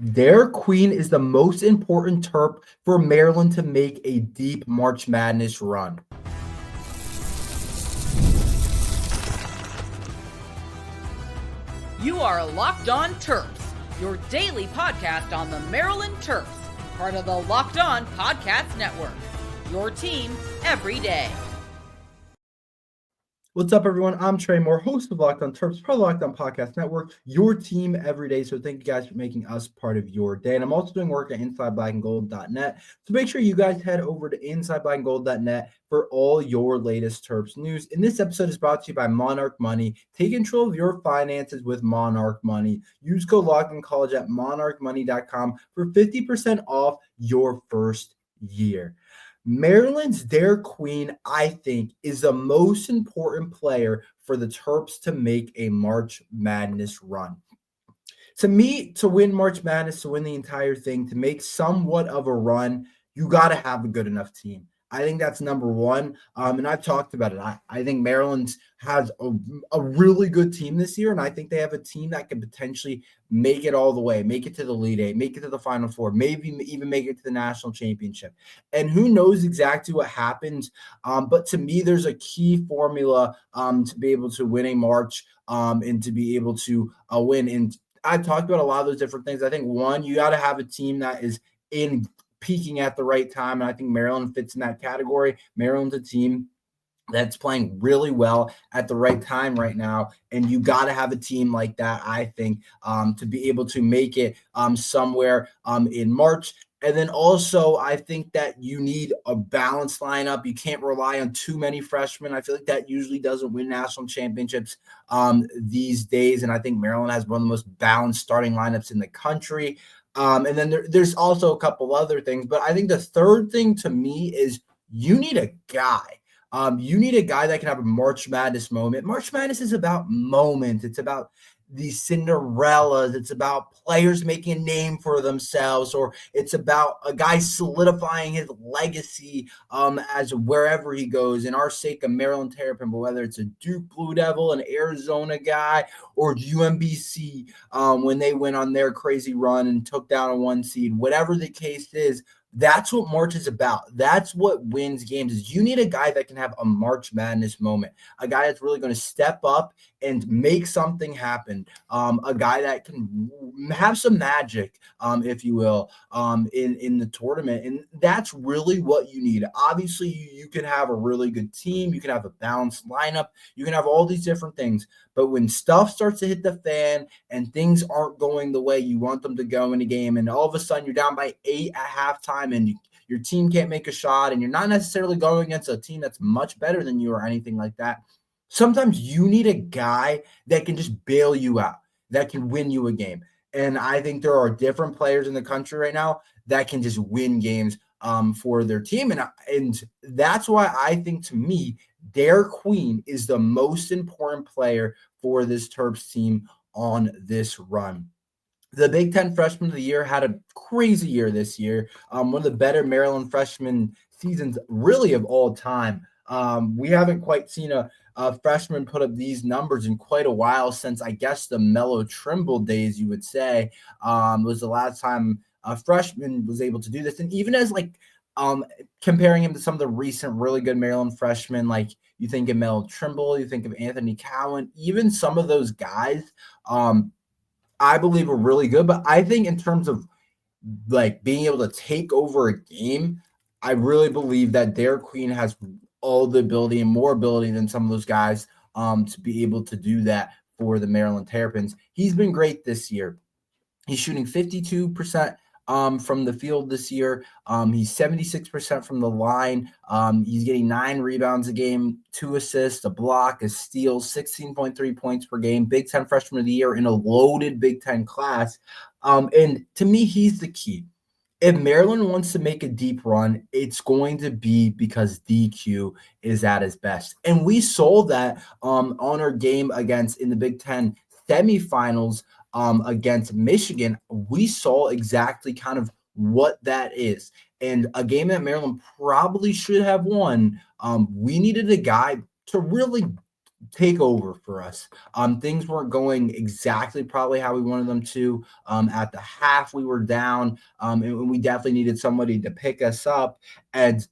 Derik Queen is the most important Terp for Maryland to make a deep March Madness run. You are Locked On Terps, your daily podcast on the Maryland Terps, part of the Locked On Podcast Network. Your team every day. What's up, everyone? I'm Tre Moore, host of Locked On Terps, part of the Locked On Podcast Network, your team every day. So thank you guys for making us part of your day. And I'm also doing work at InsideBlackandGold.net. So make sure you guys head over to InsideBlackandGold.net for all your latest Terps news. And this episode is brought to you by Monarch Money. Take control of your finances with Monarch Money. Use code LOCKEDONCollege at monarchmoney.com for 50% off your first year. Maryland's Derik Queen, I think, is the most important player for the Terps to make a March Madness run. To me, to win March Madness, to win the entire thing, to make somewhat of a run, you got to have a good enough team. I think that's number one. And I've talked about it. I think Maryland has a really good team this year, and I think they have a team that can potentially make it all the way, make it to the Elite Eight, make it to the Final Four, maybe even make it to the national championship. And who knows exactly what happens. But to me, there's a key formula to be able to win a March and to be able to win. And I've talked about a lot of those different things. I think, one, you got to have a team that is peaking at the right time, and I think Maryland fits in that category. Maryland's a team that's playing really well at the right time right now, and you got to have a team like that, I think, to be able to make it somewhere in March. And then also, I think that you need a balanced lineup. You can't rely on too many freshmen. I feel like that usually doesn't win national championships these days, and I think Maryland has one of the most balanced starting lineups in the country. And then there's also a couple other things. But I think the third thing to me is you need a guy. You need a guy that can have a March Madness moment. March Madness is about moments. It's about these Cinderellas. It's about players making a name for themselves, or it's about a guy solidifying his legacy as wherever he goes. In our sake, a Maryland Terrapin, but whether it's a Duke Blue Devil, an Arizona guy, or UMBC when they went on their crazy run and took down a 1 seed, whatever the case is, that's what March is about. That's what wins games. Is you need a guy that can have a March Madness moment, a guy that's really going to step up and make something happen, a guy that can have some magic, if you will, in the tournament. And that's really what you need. Obviously, you can have a really good team. You can have a balanced lineup. You can have all these different things. But when stuff starts to hit the fan and things aren't going the way you want them to go in a game, and all of a sudden you're down by 8 at halftime and your team can't make a shot, and you're not necessarily going against a team that's much better than you or anything like that, sometimes you need a guy that can just bail you out, that can win you a game. And I think there are different players in the country right now that can just win games for their team. And that's why I think, to me, Derik Queen is the most important player for this Terps team on this run. The Big Ten Freshman of the Year had a crazy year this year. One of the better Maryland freshman seasons really of all time. We haven't quite seen a freshman put up these numbers in quite a while, since I guess the Mello Trimble days, you would say, was the last time a freshman was able to do this. And even as comparing him to some of the recent really good Maryland freshmen, like you think of Mello Trimble, you think of Anthony Cowan, even some of those guys, I believe are really good. But I think in terms of being able to take over a game, I really believe that Derik Queen has all the ability and more ability than some of those guys to be able to do that for the Maryland Terrapins. He's been great this year. He's shooting 52% from the field this year. He's 76% from the line. He's getting 9 rebounds a game, 2 assists, a block, a steal, 16.3 points per game. Big Ten Freshman of the Year in a loaded Big Ten class. And to me, he's the key. If Maryland wants to make a deep run, it's going to be because DQ is at his best. And we saw that on our game in the Big Ten semifinals against Michigan. We saw exactly kind of what that is. And a game that Maryland probably should have won, we needed a guy to really take over for us. Things weren't going exactly probably how we wanted them to. At the half, we were down, and we definitely needed somebody to pick us up. And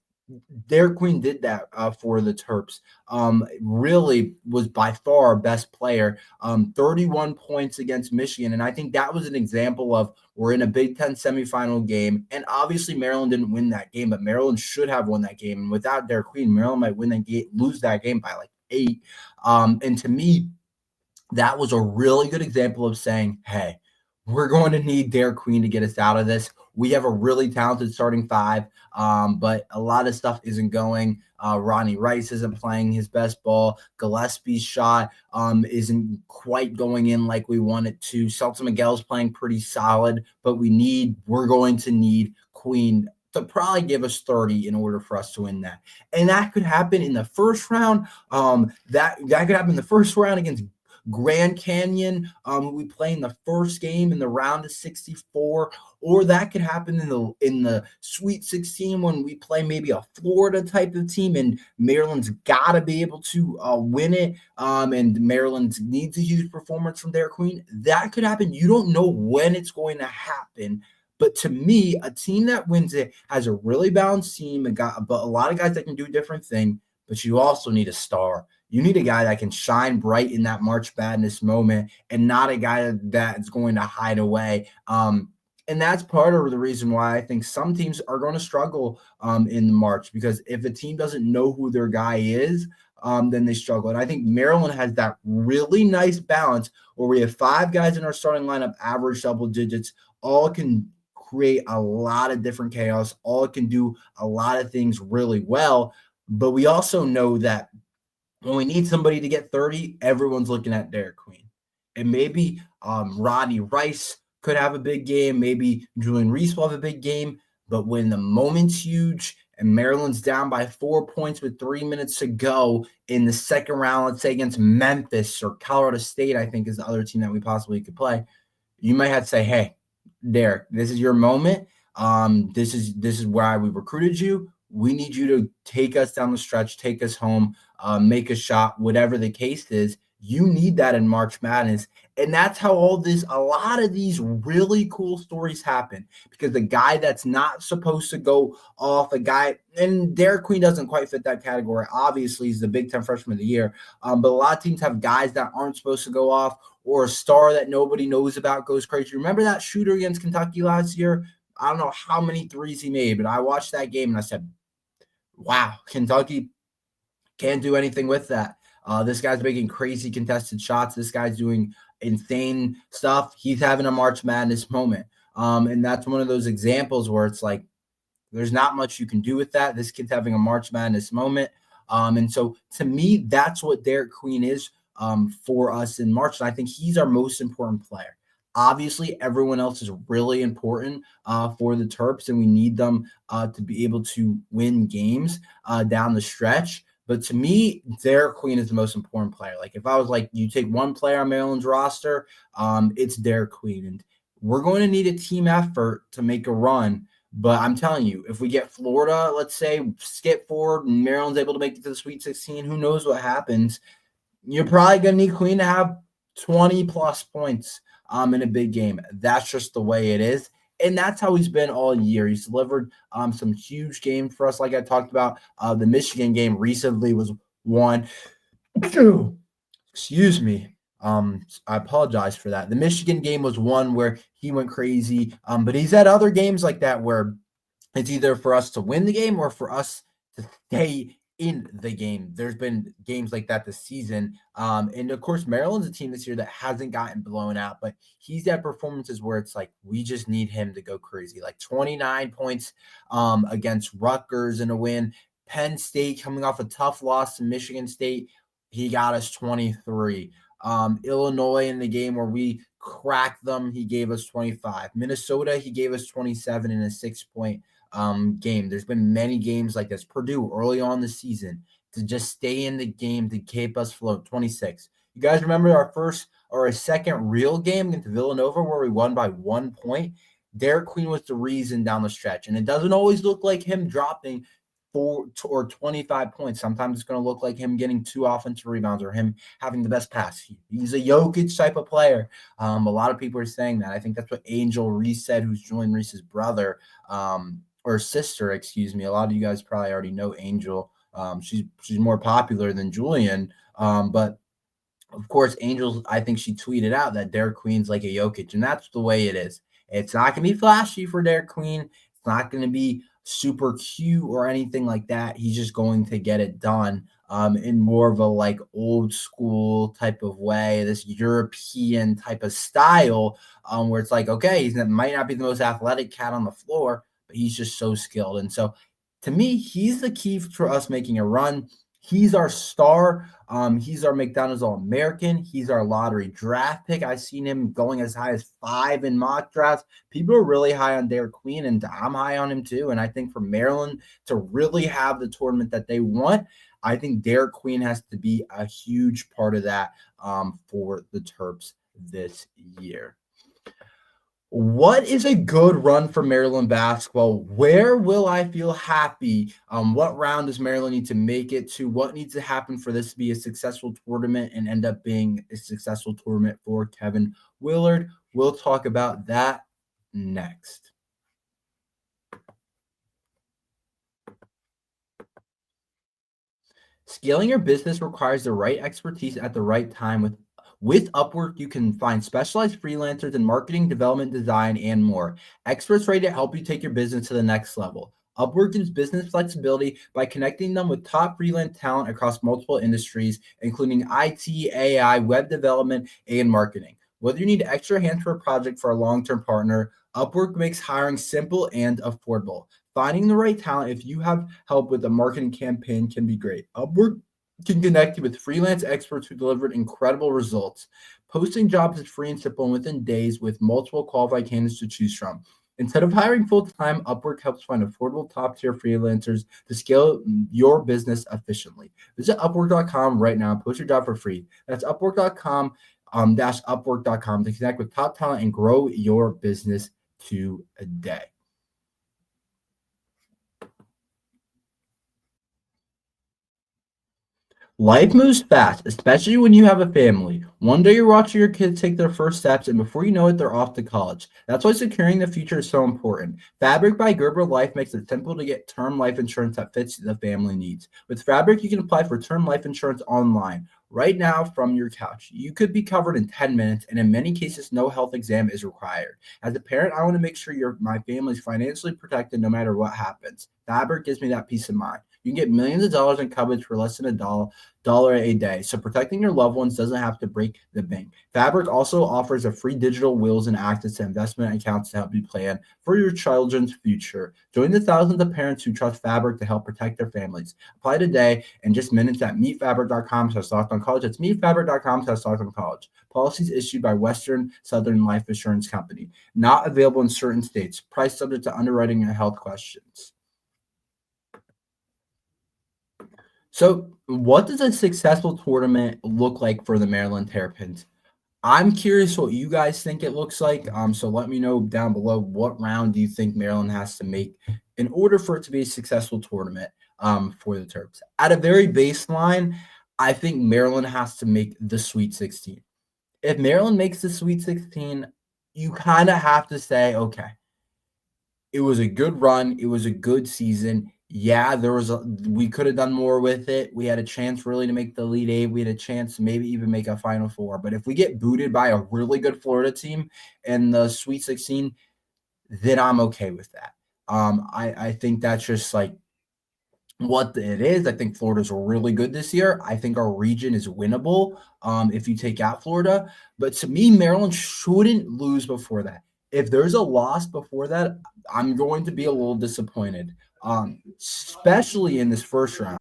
Derik Queen did that for the Terps. Really was by far our best player. 31 points against Michigan. And I think that was an example of we're in a Big Ten semifinal game. And obviously Maryland didn't win that game, but Maryland should have won that game. And without Derik Queen, Maryland might win that game, lose that game by like 8. And to me, that was a really good example of saying, hey, we're going to need Derik Queen to get us out of this. We have a really talented starting 5, but a lot of stuff isn't going. Ronnie Rice isn't playing his best ball. Gillespie's shot isn't quite going in like we want it to. Celton Miguel's playing pretty solid, but we're going to need Queen to probably give us 30 in order for us to win that. And that could happen in the first round. That could happen in the first round against Grand Canyon, we play in the first game in the round of 64, or that could happen in the Sweet 16 when we play maybe a Florida type of team, and Maryland's got to be able to win it, and Maryland needs a huge performance from Derik Queen. That could happen. You don't know when it's going to happen. But to me, a team that wins it has a really balanced team, but a lot of guys that can do a different thing, but you also need a star. You need a guy that can shine bright in that March Madness moment and not a guy that's going to hide away. And that's part of the reason why I think some teams are going to struggle in March, because if a team doesn't know who their guy is, then they struggle. And I think Maryland has that really nice balance where we have 5 guys in our starting lineup, average double digits, all can create a lot of different chaos, all can do a lot of things really well. But we also know that when we need somebody to get 30, everyone's looking at Derik Queen. And maybe Rodney Rice could have a big game. Maybe Julian Reese will have a big game. But when the moment's huge and Maryland's down by 4 points with 3 minutes to go in the second round, let's say against Memphis or Colorado State, I think is the other team that we possibly could play, you might have to say, hey, Derik, this is your moment. This is why we recruited you. We need you to take us down the stretch, take us home, make a shot, whatever the case is. You need that in March Madness. And that's how a lot of these really cool stories happen, because the guy that's not supposed to go off, and Derik Queen doesn't quite fit that category. Obviously, he's the Big Ten Freshman of the Year. But a lot of teams have guys that aren't supposed to go off, or a star that nobody knows about goes crazy. Remember that shooter against Kentucky last year? I don't know how many threes he made, but I watched that game and I said, wow, Kentucky can't do anything with that. This guy's making crazy contested shots. This guy's doing insane stuff. He's having a March Madness moment. And that's one of those examples where it's like, there's not much you can do with that. This kid's having a March Madness moment. And so to me, that's what Derik Queen is for us in March. And I think he's our most important player. Obviously, everyone else is really important for the Terps, and we need them to be able to win games down the stretch. But to me, Derik Queen is the most important player. Like, if I was like, you take one player on Maryland's roster, it's Derik Queen. And we're going to need a team effort to make a run. But I'm telling you, if we get Florida, let's say, skip forward, and Maryland's able to make it to the Sweet 16, who knows what happens? You're probably going to need Queen to have 20-plus points in a big game. That's just the way it is. And that's how he's been all year. He's delivered some huge games for us. Like I talked about, the Michigan game recently was one. Excuse me. I apologize for that. The Michigan game was one where he went crazy. But he's had other games like that where it's either for us to win the game or for us to stay in the game. There's been games like that this season. And of course, Maryland's a team this year that hasn't gotten blown out, but he's had performances where it's like, we just need him to go crazy. Like 29 points against Rutgers in a win. Penn State coming off a tough loss to Michigan State. He got us 23. Illinois in the game where we cracked them, he gave us 25. Minnesota, he gave us 27 in a 6-point game. There's been many games like this. Purdue early on the season to just stay in the game to keep us afloat. 26. You guys remember our second real game against Villanova where we won by 1 point? Derik Queen was the reason down the stretch, and it doesn't always look like him dropping or 25 points. Sometimes it's going to look like him getting 2 offensive rebounds or him having the best pass. He's a Jokic type of player. A lot of people are saying that. I think that's what Angel Reese said, who's Julian Reese's brother or sister, excuse me. A lot of you guys probably already know Angel. She's more popular than Julian, but of course, Angels, I think she tweeted out that Derik Queen's like a Jokic, and that's the way it is. It's not going to be flashy for Derik Queen. It's not going to be super cute or anything like that. He's just going to get it done in more of a like old school type of way, this European type of style where it's like, okay, he might not be the most athletic cat on the floor, but he's just so skilled. And so to me, he's the key for us making a run. He's our star. He's our McDonald's All-American. He's our lottery draft pick. I've seen him going as high as 5 in mock drafts. People are really high on Derik Queen, and I'm high on him too. And I think for Maryland to really have the tournament that they want, I think Derik Queen has to be a huge part of that for the Terps this year. What is a good run for Maryland basketball? Where will I feel happy? What round does Maryland need to make it to? What needs to happen for this to be a successful tournament and end up being a successful tournament for Kevin Willard? We'll talk about that next. Scaling your business requires the right expertise at the right time. With Upwork, you can find specialized freelancers in marketing, development, design, and more. Experts ready to help you take your business to the next level. Upwork gives business flexibility by connecting them with top freelance talent across multiple industries, including IT, AI, web development, and marketing. Whether you need extra hands for a project for a long-term partner, Upwork makes hiring simple and affordable. Finding the right talent, if you have help with a marketing campaign, can be great. Upwork can connect you with freelance experts who delivered incredible results. Posting jobs is free and simple and within days with multiple qualified candidates to choose from. Instead of hiring full-time, Upwork helps find affordable top-tier freelancers to scale your business efficiently. Visit Upwork.com right now and post your job for free. That's Upwork.com Upwork.com to connect with top talent and grow your business today. Life moves fast, especially when you have a family. One day you're watching your kids take their first steps, and before you know it, they're off to college. That's why securing the future is so important. Fabric by Gerber Life makes it simple to get term life insurance that fits the family needs. With Fabric, you can apply for term life insurance online right now from your couch. You could be covered in 10 minutes, and in many cases, no health exam is required. As a parent, I want to make sure my family's financially protected no matter what happens. Fabric gives me that peace of mind. You can get millions of dollars in coverage for less than $1 a day. So protecting your loved ones doesn't have to break the bank. Fabric also offers a free digital wills and access to investment accounts to help you plan for your children's future. Join the thousands of parents who trust Fabric to help protect their families. Apply today in just minutes at meetfabric.com/LockedOnCollege. That's meetfabric.com/LockedOnCollege. Policies issued by Western Southern Life Assurance Company. Not available in certain states. Price subject to underwriting and health questions. So what does a successful tournament look like for the Maryland Terrapins? I'm curious what you guys think it looks like. So let me know down below, what round do you think Maryland has to make in order for it to be a successful tournament for the Terps? At a very baseline, I think Maryland has to make the Sweet 16. If Maryland makes the Sweet 16, you kind of have to say, okay, it was a good run. It was a good season. Yeah, we could have done more with it. We had a chance really to make the Elite Eight. We had a chance to maybe even make a Final Four. But if we get booted by a really good Florida team in the Sweet 16, then I'm okay with that. I think that's just like what it is. I think Florida's really good this year. I think our region is winnable if you take out Florida. But to me, Maryland shouldn't lose before that. If there's a loss before that, I'm going to be a little disappointed. Especially in this first round.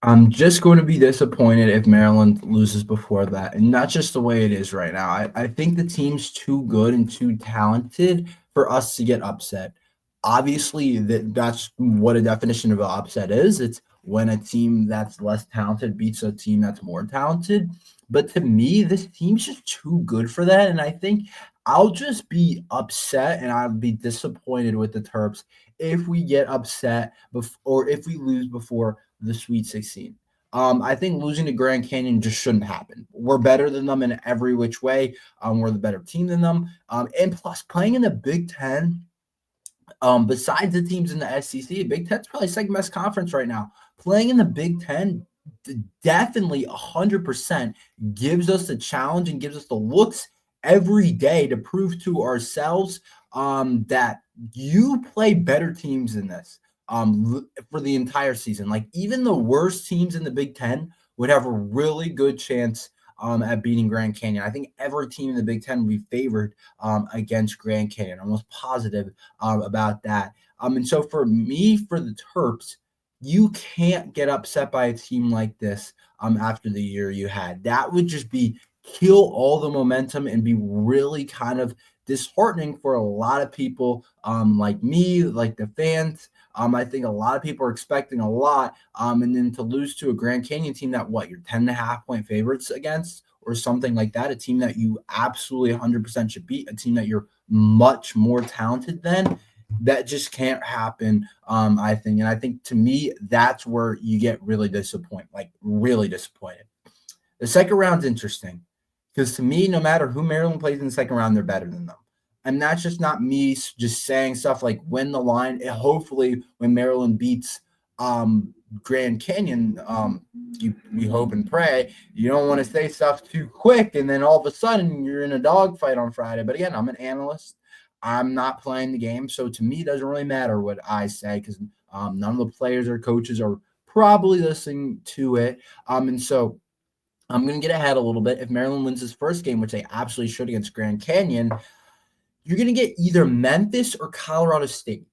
I'm just going to be disappointed if Maryland loses before that, and not just the way it is right now. I think the team's too good and too talented for us to get upset. Obviously, that's what a definition of an upset is. It's when a team that's less talented beats a team that's more talented. But to me, this team's just too good for that, and I think I'll just be upset and I'll be disappointed with the Terps if we get upset or if we lose before the Sweet 16. I think losing to Grand Canyon just shouldn't happen. We're better than them in every which way. We're the better team than them. And plus, playing in the Big Ten, besides the teams in the SEC, Big Ten's probably second best conference right now. Playing in the Big Ten definitely 100% gives us the challenge and gives us the looks every day to prove to ourselves that you play better teams than this for the entire season. Like even the worst teams in the Big Ten would have a really good chance at beating Grand Canyon. I think every team in the Big Ten will be favored against Grand Canyon. I'm almost positive about that. And so for me, for the Terps, you can't get upset by a team like this after the year you had. That would just be kill all the momentum and be really kind of disheartening for a lot of people like me, like the fans. I think a lot of people are expecting a lot. And then to lose to a Grand Canyon team that you're 10.5-point favorites against or something like that, a team that you absolutely 100% should beat, a team that you're much more talented than, that just can't happen, I think. And I think to me, that's where you get really disappointed, like really disappointed. The second round's interesting because to me, no matter who Maryland plays in the second round, they're better than them. And that's just not me just saying stuff like when the line, hopefully when Maryland beats Grand Canyon, we hope and pray. You don't want to say stuff too quick and then all of a sudden you're in a dogfight on Friday. But again, I'm an analyst. I'm not playing the game. So to me, it doesn't really matter what I say because none of the players or coaches are probably listening to it. And so I'm going to get ahead a little bit. If Maryland wins this first game, which they absolutely should against Grand Canyon, you're going to get either Memphis or Colorado State.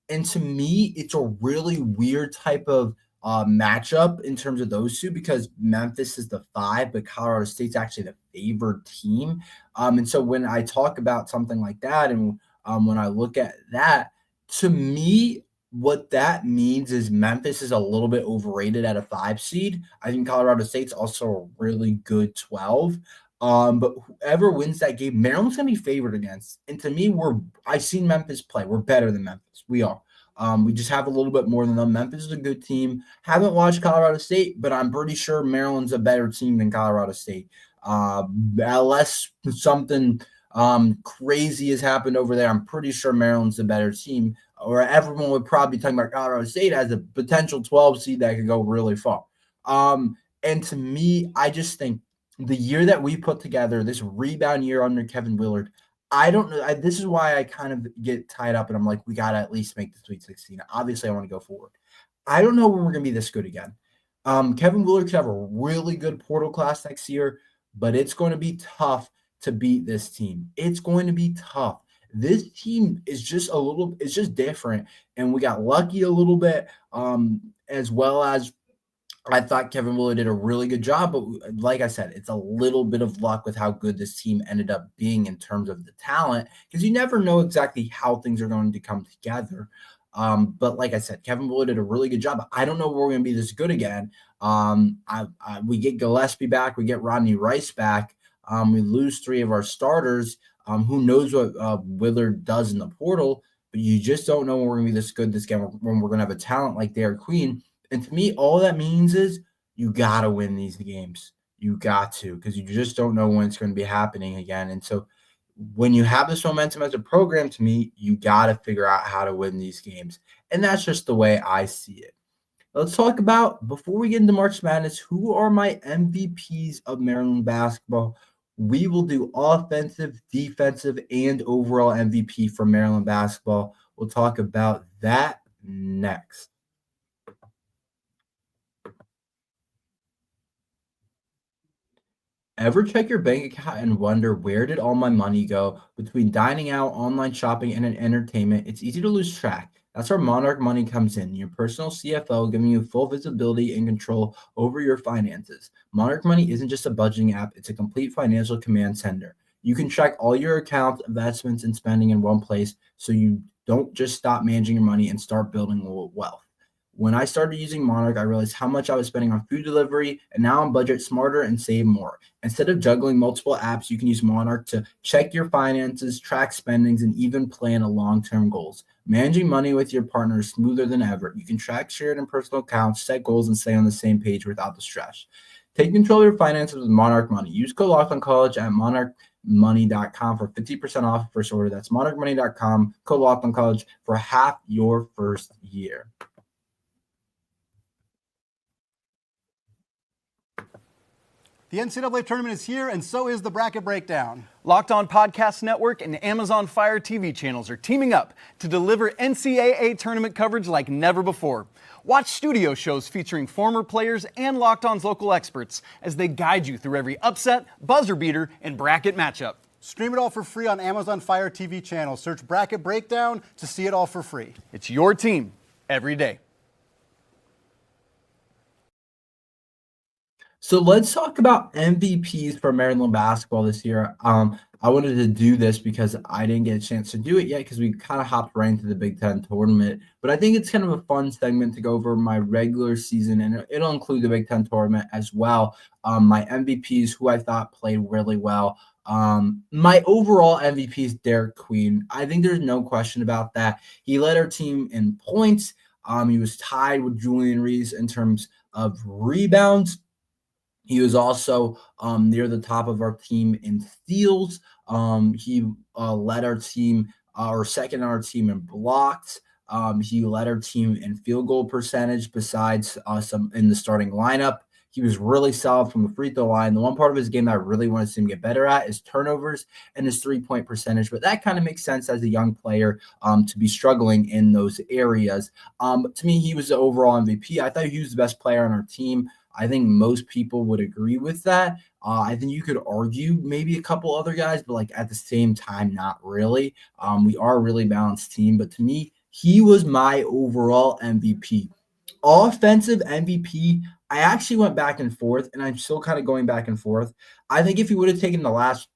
And to me, it's a really weird type of matchup in terms of those two because Memphis is the 5, but Colorado State's actually the favored team. And so when I talk about something like that and when I look at that, to me, what that means is Memphis is a little bit overrated at a 5 seed. I think Colorado State's also a really good 12. But whoever wins that game, Maryland's going to be favored against. And to me, I've seen Memphis play. We're better than Memphis. We are. We just have a little bit more than them. Memphis is a good team. Haven't watched Colorado State, but I'm pretty sure Maryland's a better team than Colorado State. Unless something crazy has happened over there, I'm pretty sure Maryland's a better team. Or everyone would probably be talking about Colorado State as a potential 12 seed that could go really far. And to me, I just think the year that we put together, this rebound year under Kevin Willard, I don't know. This is why I kind of get tied up and I'm like, we got to at least make the Sweet 16. Obviously, I want to go forward. I don't know when we're going to be this good again. Kevin Willard could have a really good portal class next year, but it's going to be tough to beat this team. It's going to be tough. This team is just it's just different. And we got lucky a little bit, as well as I thought Kevin Willard did a really good job, but like I said, it's a little bit of luck with how good this team ended up being in terms of the talent, because you never know exactly how things are going to come together. But like I said, Kevin Willard did a really good job. I don't know if we're going to be this good again. We get Gillespie back. We get Rodney Rice back. We lose 3 of our starters. Who knows what Willard does in the portal, but you just don't know when we're going to be this good this game, when we're going to have a talent like Derik Queen. And to me, all that means is you got to win these games. You got to, because you just don't know when it's going to be happening again. And so when you have this momentum as a program, to me, you got to figure out how to win these games. And that's just the way I see it. Let's talk about, before we get into March Madness, who are my MVPs of Maryland basketball. We will do offensive, defensive, and overall MVP for Maryland basketball. We'll talk about that next. Ever check your bank account and wonder, where did all my money go? Between dining out, online shopping, and entertainment, it's easy to lose track. That's where Monarch Money comes in, your personal CFO, giving you full visibility and control over your finances. Monarch Money isn't just a budgeting app, it's a complete financial command center. You can track all your accounts, investments, and spending in one place, so you don't just stop managing your money and start building wealth. When I started using Monarch, I realized how much I was spending on food delivery, and now I'm budget smarter and save more. Instead of juggling multiple apps, you can use Monarch to check your finances, track spendings, and even plan a long-term goals. Managing money with your partner is smoother than ever. You can track shared and personal accounts, set goals, and stay on the same page without the stress. Take control of your finances with Monarch Money. Use code LOCKEDONCollege at monarchmoney.com for 50% off first order. That's monarchmoney.com, code LOCKEDONCollege for half your first year. The NCAA tournament is here, and so is the bracket breakdown. Locked On Podcast Network and Amazon Fire TV channels are teaming up to deliver NCAA tournament coverage like never before. Watch studio shows featuring former players and Locked On's local experts as they guide you through every upset, buzzer beater, and bracket matchup. Stream it all for free on Amazon Fire TV channel. Search Bracket Breakdown to see it all for free. It's your team every day. So let's talk about MVPs for Maryland basketball this year. I wanted to do this because I didn't get a chance to do it yet because we kind of hopped right into the Big Ten tournament. But I think it's kind of a fun segment to go over my regular season, and it'll include the Big Ten tournament as well. My MVPs, who I thought played really well. My overall MVP is Derik Queen. I think there's no question about that. He led our team in points. He was tied with Julian Reese in terms of rebounds. He was also near the top of our team in steals. He led our team, or second on our team in blocks. He led our team in field goal percentage besides some in the starting lineup. He was really solid from the free throw line. The one part of his game that I really want to see him get better at is turnovers and his three-point percentage. But that kind of makes sense as a young player to be struggling in those areas. To me, he was the overall MVP. I thought he was the best player on our team. I think most people would agree with that. I think you could argue maybe a couple other guys, but like at the same time, not really. We are a really balanced team, but to me, he was my overall MVP. Offensive MVP, I actually went back and forth, and I'm still kind of going back and forth. I think if he would have taken the last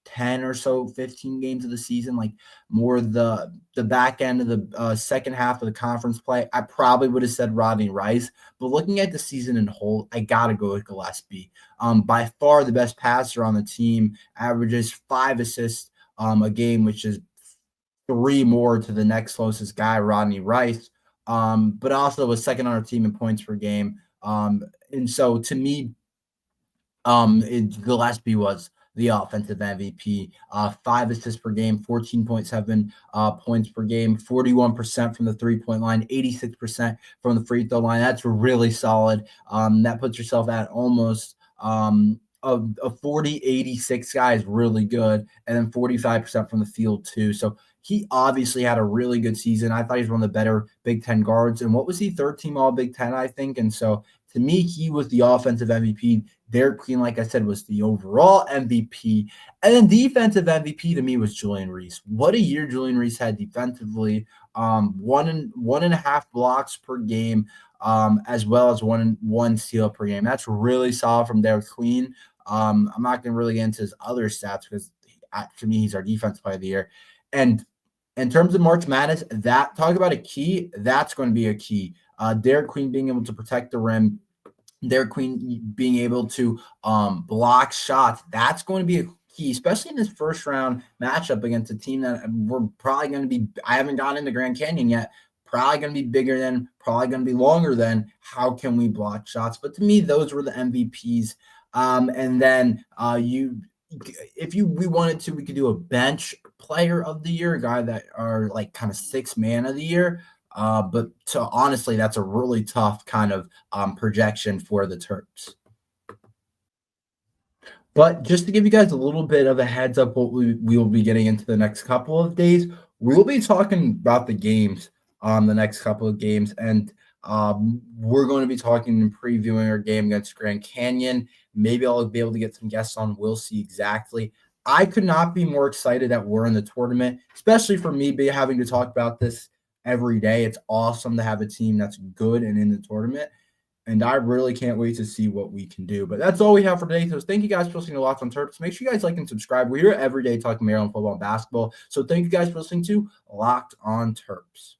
10 or so, 15 games of the season, like more the back end of the second half of the conference play, I probably would have said Rodney Rice. But looking at the season in whole, I got to go with Gillespie. By far the best passer on the team, averages 5 assists a game, which is 3 more to the next closest guy, Rodney Rice, but also was second on our team in points per game. And so to me, Gillespie was the offensive MVP, 5 assists per game, 14.7 points per game, 41% from the three-point line, 86% from the free throw line. That's really solid. That puts yourself at almost a 40-86 guy is really good, and then 45% from the field too. So he obviously had a really good season. I thought he was one of the better Big Ten guards. And what was he? Third team All Big Ten, I think. And so to me, he was the offensive MVP. Derik Queen, like I said, was the overall MVP. And then defensive MVP to me was Julian Reese. What a year Julian Reese had defensively. 1.5 blocks per game, as well as one steal per game. That's really solid from Derik Queen. I'm not going to really get into his other stats because to me, he's our defensive player of the year. And in terms of March Madness, talk about a key, that's going to be a key. Derik Queen being able to protect the rim, Derik Queen being able to block shots, that's going to be a key, especially in this first round matchup against a team that we're probably going to be, I haven't gotten into Grand Canyon yet, probably going to be bigger than, probably going to be longer than, how can we block shots? But to me, those were the MVPs. And then we wanted to, we could do a bench player of the year, a guy that are like kind of 6th man of the year. But so honestly, that's a really tough kind of projection for the Terps. But just to give you guys a little bit of a heads up, what we will be getting into the next couple of days, we'll be talking about the games, the next couple of games, and we're going to be talking and previewing our game against Grand Canyon. Maybe I'll be able to get some guests on. We'll see exactly. I could not be more excited that we're in the tournament, especially for me having to talk about this every day. It's awesome to have a team that's good and in the tournament, and I really can't wait to see what we can do. But that's all we have for today. So thank you guys for listening to Locked on Terps. Make sure you guys like and subscribe. We're here every day talking Maryland football and basketball. So thank you guys for listening to Locked on Terps.